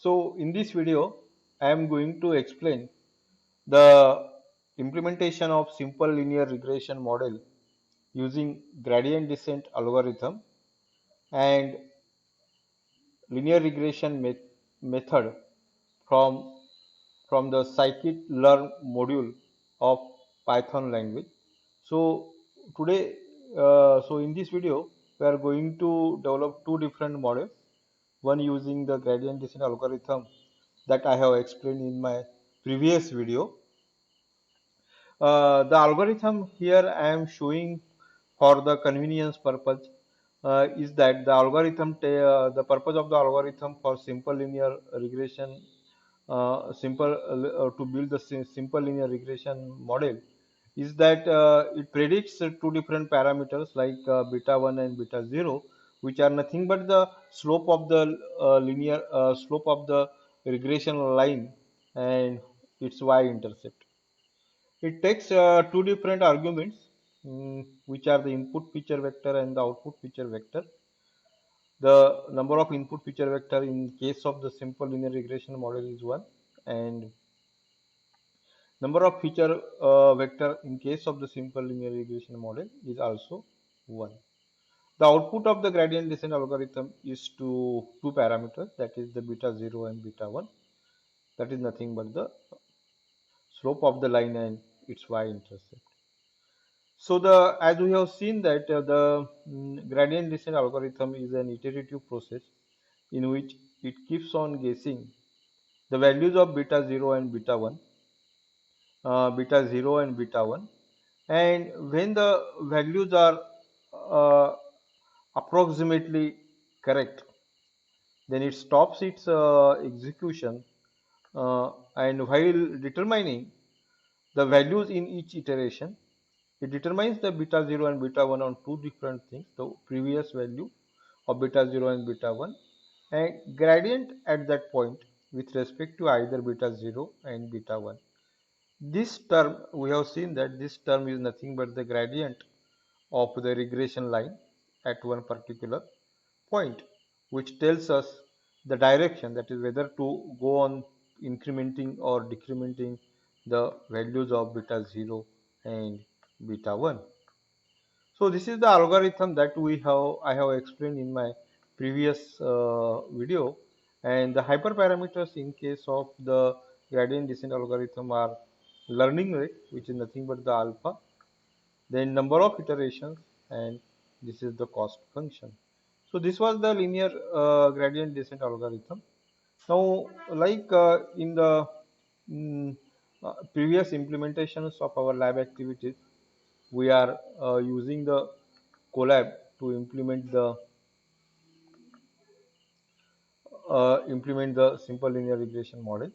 So in this video, I am going to explain the implementation of simple linear regression model using gradient descent algorithm and linear regression method from the scikit-learn module of Python language. So today, in this video, we are going to develop two different models. One using the gradient descent algorithm that I have explained in my previous video. The algorithm here I am showing for the convenience purpose is that the purpose of the algorithm for simple linear regression to build the simple linear regression model is that it predicts two different parameters like beta 1 and beta 0, which are nothing but the slope of the regression line and its y-intercept. It takes two different arguments, which are the input feature vector and the output feature vector. The number of input feature vector in case of the simple linear regression model is 1, and number of feature vector in case of the simple linear regression model is also 1. The output of the gradient descent algorithm is to two parameters, that is the beta 0 and beta 1. That is nothing but the slope of the line and its y-intercept. So as we have seen that the gradient descent algorithm is an iterative process in which it keeps on guessing the values of beta 0 and beta 1, beta 1, and when the values are uh, approximately correct, then it stops its execution, and while determining the values in each iteration, it determines the beta 0 and beta 1 on two different things, the previous value of beta 0 and beta 1 and gradient at that point with respect to either beta 0 and beta 1. This term, we have seen that this term is nothing but the gradient of the regression line at one particular point, which tells us the direction, that is whether to go on incrementing or decrementing the values of beta 0 and beta 1. So this is the algorithm that I have explained in my previous video, and the hyperparameters in case of the gradient descent algorithm are learning rate, which is nothing but the alpha, then number of iterations, and this is the cost function. So this was the linear gradient descent algorithm. Now, like in the previous implementations of our lab activities, we are using the Colab to implement the simple linear regression model,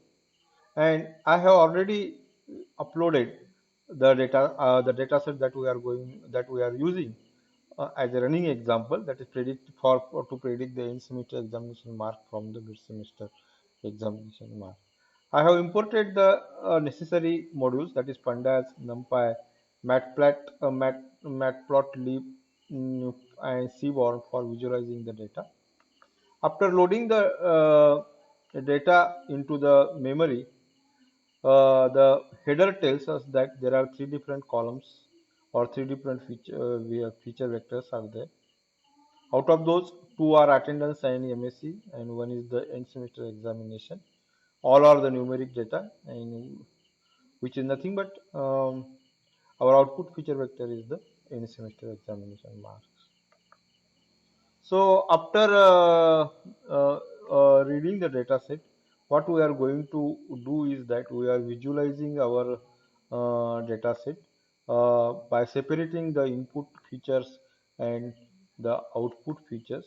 and I have already uploaded the data set that we are using as a running example, that is to predict the end semester examination mark from the mid semester examination mark. I have imported the necessary modules, that is pandas, numpy, matplotlib, and seaborn for visualizing the data. After loading the data into the memory, the header tells us that there are three different columns or three different feature vectors are there. Out of those, two are attendance and MSc, and one is the end semester examination. All are the numeric data, and which is nothing but our output feature vector is the end semester examination marks. So after reading the data set, what we are going to do is that we are visualizing our data set by separating the input features and the output features.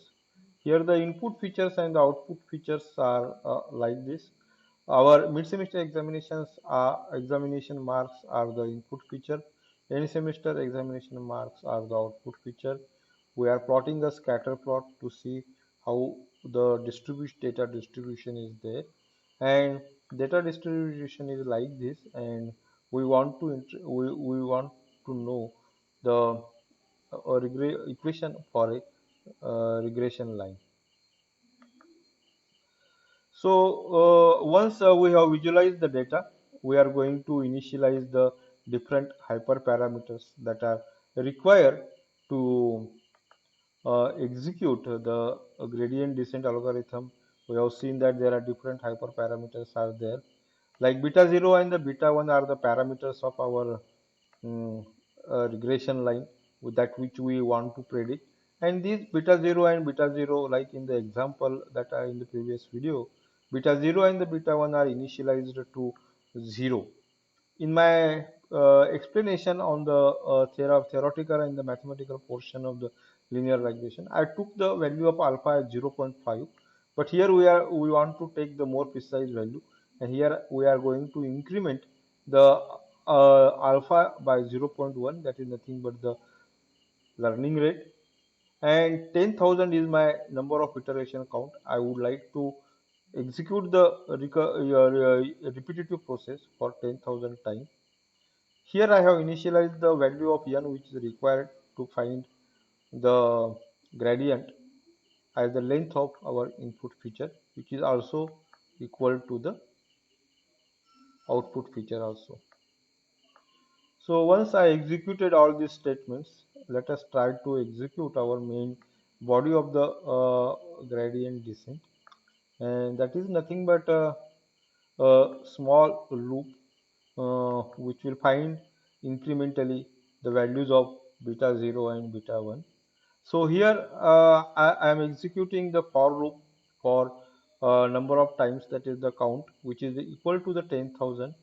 Here the input features and the output features are like this. Our mid-semester examination marks are the input feature. End semester examination marks are the output feature. We are plotting a scatter plot to see how the data distribution is there, and data distribution is like this, and we want to know the equation for a regression line. So once we have visualized the data, we are going to initialize the different hyperparameters that are required to execute the gradient descent algorithm. We have seen that there are different hyperparameters are there. Like beta 0 and the beta 1 are the parameters of our mm, regression line with that which we want to predict. And these beta 0 and beta 0, like in the example that I in the previous video, beta 0 and the beta 1 are initialized to 0. In my explanation on the theoretical and the mathematical portion of the linear regression, I took the value of alpha as 0.5, but here we want to take the more precise value, and here we are going to increment the alpha by 0.1, that is nothing but the learning rate, and 10,000 is my number of iteration count. I would like to execute the repetitive process for 10,000 times. Here I have initialized the value of n which is required to find the gradient as the length of our input feature, which is also equal to the output feature also. So once I executed all these statements, let us try to execute our main body of the gradient descent, and that is nothing but a small loop which will find incrementally the values of beta 0 and beta 1. So here I am executing the for loop for number of times, that is the count, which is equal to the 10,000.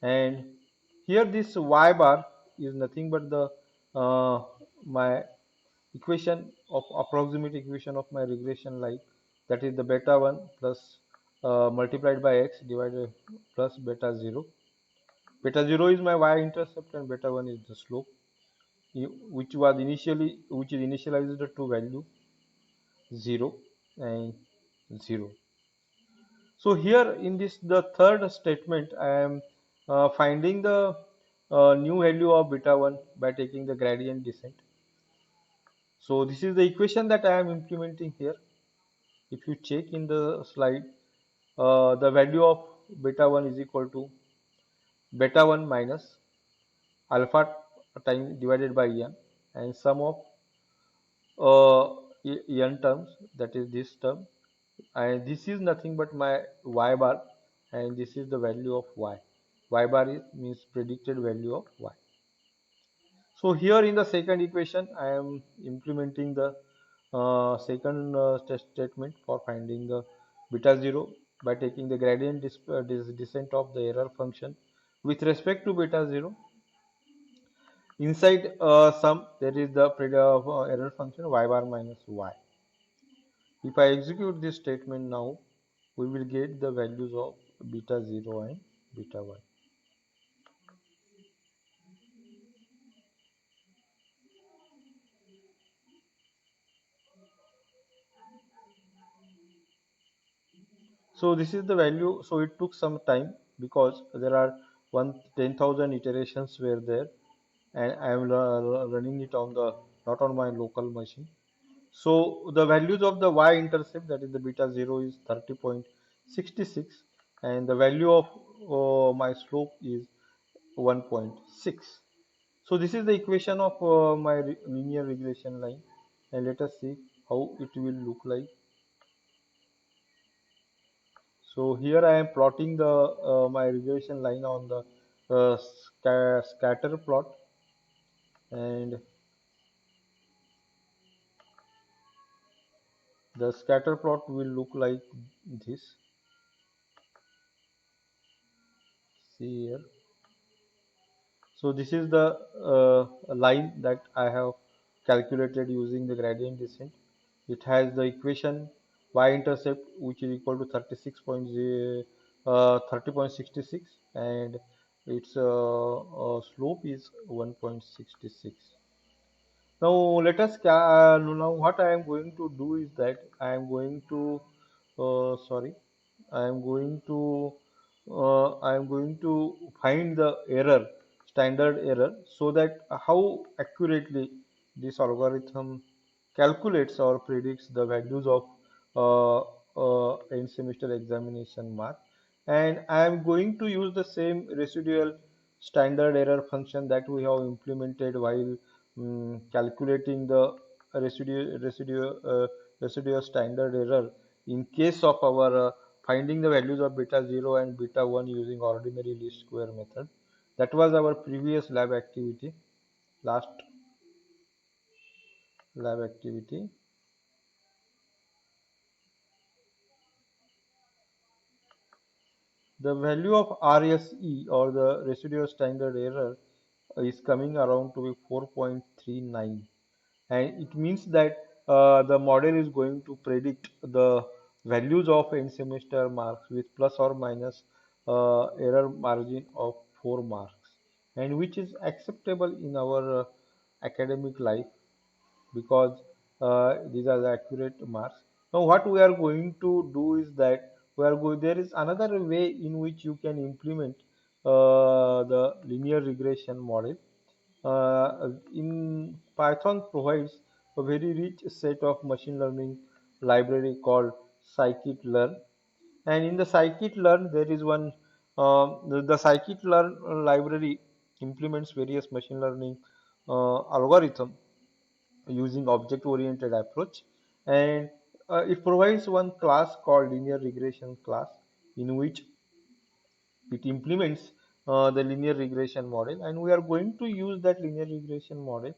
And here this y bar is nothing but the my equation of approximate equation of my regression line, that is the beta 1 plus multiplied by x divided plus beta 0. Beta 0 is my y-intercept and beta 1 is the slope, which is initialized to value 0 and 0. So here in this the third statement, I am finding the new value of beta 1 by taking the gradient descent. So this is the equation that I am implementing here. If you check in the slide, the value of beta 1 is equal to beta 1 minus alpha time divided by n, and sum of uh, n terms, that is this term, and this is nothing but my y bar, and this is the value of y. Y bar is means predicted value of y. So here in the second equation I am implementing the second statement for finding the beta 0 by taking the gradient descent of the error function with respect to beta 0. Inside sum, there is the error function y bar minus y. If I execute this statement now, we will get the values of beta 0 and beta 1. So this is the value. So it took some time because there are 10,000 iterations were there, and I am running it on the not on my local machine. So the values of the y-intercept, that is the beta 0, is 30.66, and the value of my slope is 1.6. So this is the equation of my linear regression line, and let us see how it will look like. So here I am plotting the my regression line on the scatter plot, and the scatter plot will look like this. See here. So this is the line that I have calculated using the gradient descent. It has the equation y-intercept which is equal to 30.66, and its slope is 1.66. Now let us now what I am going to do is that I am going to sorry, I am going to find the error, standard error, so that how accurately this algorithm calculates or predicts the values of end semester examination mark, and I am going to use the same residual standard error function that we have implemented while calculating the residual standard error in case of our finding the values of beta 0 and beta 1 using ordinary least square method. That was our previous lab activity, last lab activity. The value of RSE, or the residual standard error, is coming around to be 4.39, and it means that the model is going to predict the values of end semester marks with plus or minus error margin of 4 marks, and which is acceptable in our academic life, because these are the accurate marks. Now, what we are going to do is that there is another way in which you can implement the linear regression model. In Python provides a very rich set of machine learning library called scikit-learn, and in the scikit-learn there is one the scikit-learn library implements various machine learning algorithm using object oriented approach, and it provides one class called linear regression class, in which it implements the linear regression model, and we are going to use that linear regression model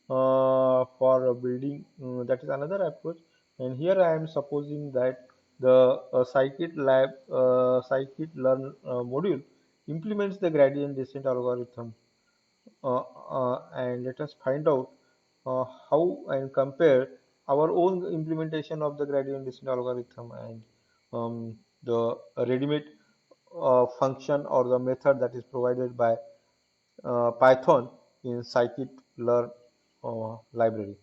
for building that is another approach. And here I am supposing that the scikit-learn module implements the gradient descent algorithm, and let us find out how and compare our own implementation of the gradient descent algorithm and the ready-made function or the method that is provided by Python in scikit-learn library.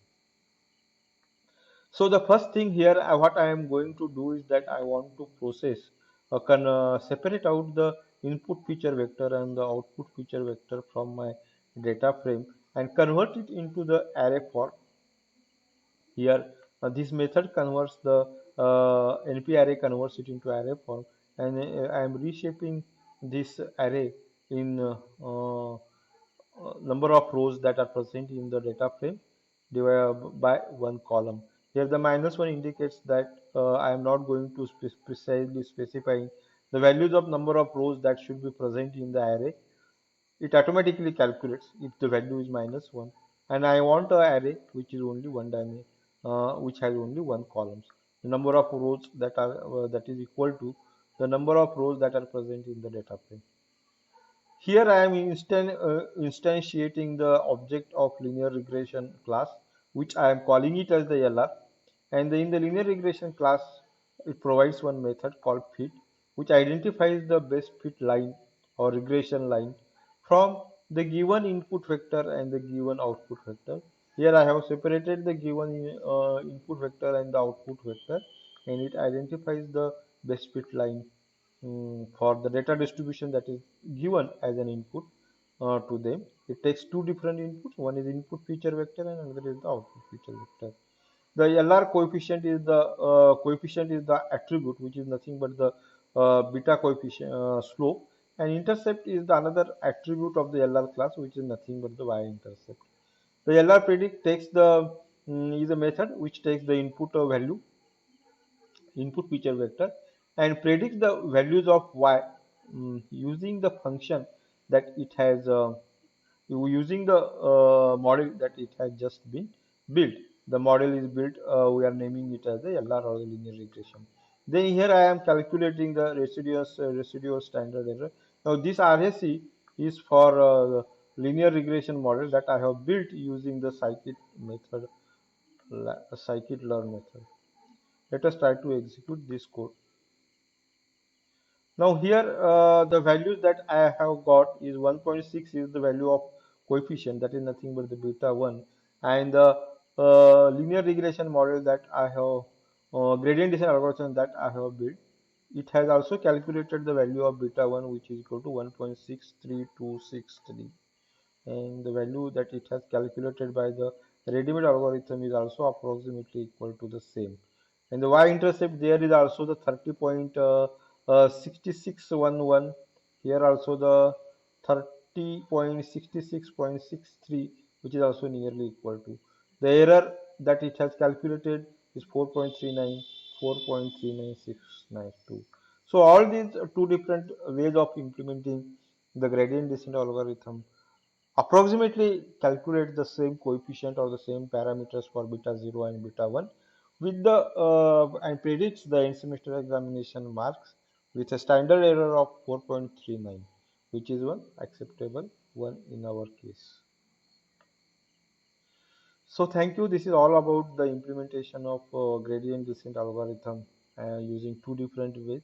So the first thing here, what I am going to do is that I want to separate out the input feature vector and the output feature vector from my data frame and convert it into the array form. Here, this method converts the NP array converts it into array form, and I am reshaping this array in number of rows that are present in the data frame divided by one column. Here, the minus one indicates that I am not going to precisely specifying the values of number of rows that should be present in the array. It automatically calculates if the value is minus 1, and I want an array which is only one dimension, which has only one columns. The number of rows that is equal to the number of rows that are present in the data frame. Here I am instantiating the object of linear regression class, which I am calling it as the LR. And in the linear regression class, it provides one method called fit, which identifies the best fit line or regression line from the given input vector and the given output vector. Here I have separated the given input vector and the output vector, and it identifies the best fit line for the data distribution that is given as an input to them. It takes two different inputs. One is input feature vector and another is the output feature vector. The LR coefficient is the attribute, which is nothing but the beta coefficient slope, and intercept is the another attribute of the LR class, which is nothing but the y-intercept. The LR predict takes the is a method which takes the input feature vector and predicts the values of y using the function that it has using the model that it has just been built. The model is built, we are naming it as the LR or the linear regression. Then here I am calculating the residual standard error. Now this RSE is for linear regression model that I have built using the scikit-learn method. Let us try to execute this code. Now here the values that I have got is 1.6 is the value of coefficient, that is nothing but the beta 1, and the linear regression model that I have gradient descent algorithm that I have built, it has also calculated the value of beta 1, which is equal to 1.63263, and the value that it has calculated by the ready-made algorithm is also approximately equal to the same. And the y-intercept there is also the 30.6611. Here also the 30.66.63, which is also nearly equal to. The error that it has calculated is 4.39, 4.39692. So all these two different ways of implementing the gradient descent algorithm approximately calculate the same coefficient or the same parameters for beta 0 and beta 1 with the and predicts the end semester examination marks with a standard error of 4.39, which is one acceptable one in our case. So thank you. This is all about the implementation of gradient descent algorithm using two different ways.